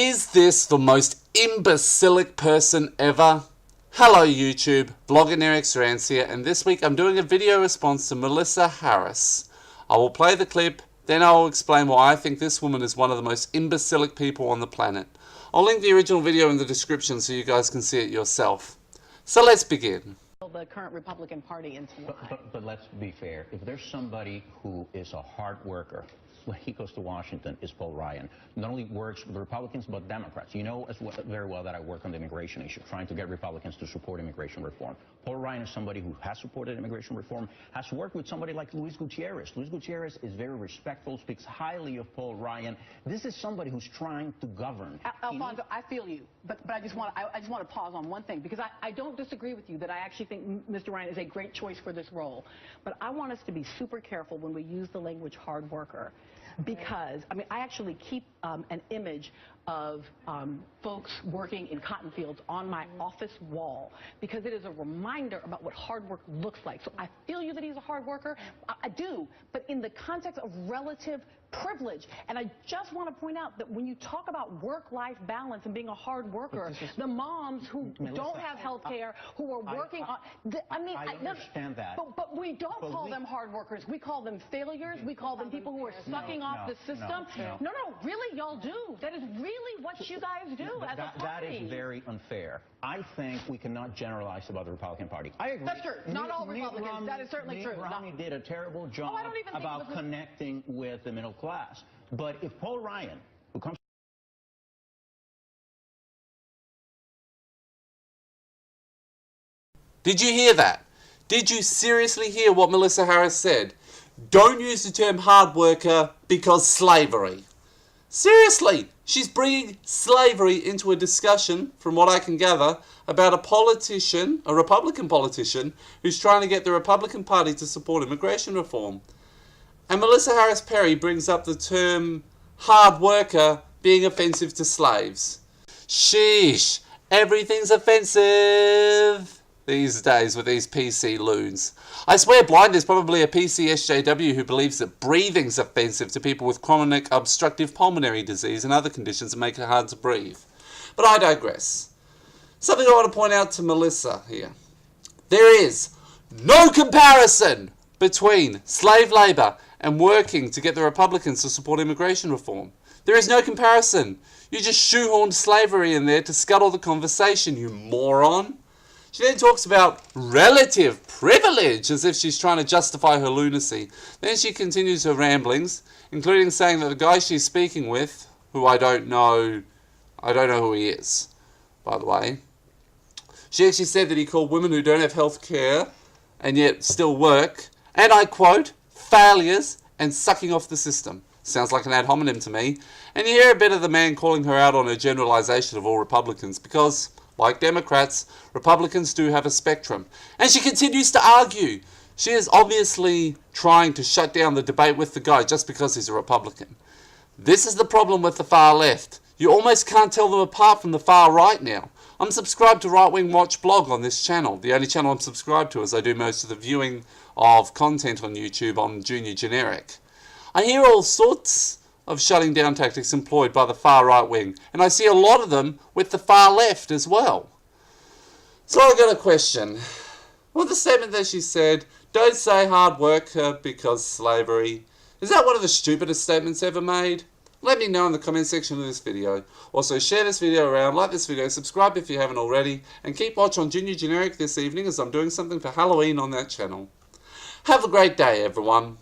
Is this the most imbecilic person ever? Hello YouTube, Vlogger Eric's Rants here, and this week I'm doing a video response to Melissa Harris. I will play the clip, then I will explain why I think this woman is one of the most imbecilic people on the planet. I'll link the original video in the description so you guys can see it yourself. So let's begin. The current Republican Party into why. But let's be fair. If there's somebody who is a hard worker when he goes to Washington, is Paul Ryan. Not only works with the Republicans, but Democrats. You know very well that I work on the immigration issue, trying to get Republicans to support immigration reform. Paul Ryan is somebody who has supported immigration reform, has worked with somebody like Luis Gutierrez. Luis Gutierrez is very respectful, speaks highly of Paul Ryan. This is somebody who's trying to govern. Alfonso, I feel you, but I just want to pause on one thing, because I don't disagree with you that I actually think Mr. Ryan is a great choice for this role. But I want us to be super careful when we use the language hard worker. Because, I mean, I actually keep an image of folks working in cotton fields on my office wall, because it is a reminder about what hard work looks like. So I feel you that he's a hard worker. I do, but in the context of relative privilege. And I just want to point out that when you talk about work-life balance and being a hard worker, the moms who don't have health care, who are working on... I understand that. But we don't call them hard workers. We call them failures. We call them people who are sucking off the system. No, really, y'all do. That is really what you guys do as a party. That is very unfair. I think we cannot generalize about the Republican Party. I agree. That's true. Not all Republicans. That is certainly true. Romney did a terrible job about connecting with the middle class. But if Paul Ryan, who comes... Did you hear that? Did you seriously hear what Melissa Harris said? Don't use the term hard worker because slavery. Seriously, she's bringing slavery into a discussion, from what I can gather, about a politician, a Republican politician, who's trying to get the Republican Party to support immigration reform. And Melissa Harris Perry brings up the term hard worker being offensive to slaves. Sheesh, everything's offensive these days with these PC loons. I swear blind is probably a PC SJW who believes that breathing's offensive to people with chronic obstructive pulmonary disease and other conditions that make it hard to breathe. But I digress. Something I want to point out to Melissa here. There is no comparison between slave labour and working to get the Republicans to support immigration reform. There is no comparison. You just shoehorned slavery in there to scuttle the conversation, you moron. She then talks about relative privilege as if she's trying to justify her lunacy. Then she continues her ramblings, including saying that the guy she's speaking with, who I don't know who he is, by the way. She actually said that he called women who don't have health care and yet still work, and I quote, failures and sucking off the system. Sounds like an ad hominem to me. And you hear a bit of the man calling her out on her generalization of all Republicans because, like Democrats, Republicans do have a spectrum. And she continues to argue. She is obviously trying to shut down the debate with the guy just because he's a Republican. This is the problem with the far left. You almost can't tell them apart from the far right now. I'm subscribed to Right Wing Watch blog on this channel. The only channel I'm subscribed to, as I do most of the viewing of content on YouTube on Junior Generic. I hear all sorts of shutting down tactics employed by the far right wing, and I see a lot of them with the far left as well. So I got a question. Well, the statement that she said, don't say hard worker because slavery, is that one of the stupidest statements ever made? Let me know in the comment section of this video. Also share this video around, like this video, subscribe if you haven't already, and keep watch on Junior Generic this evening as I'm doing something for Halloween on that channel. Have a great day, everyone.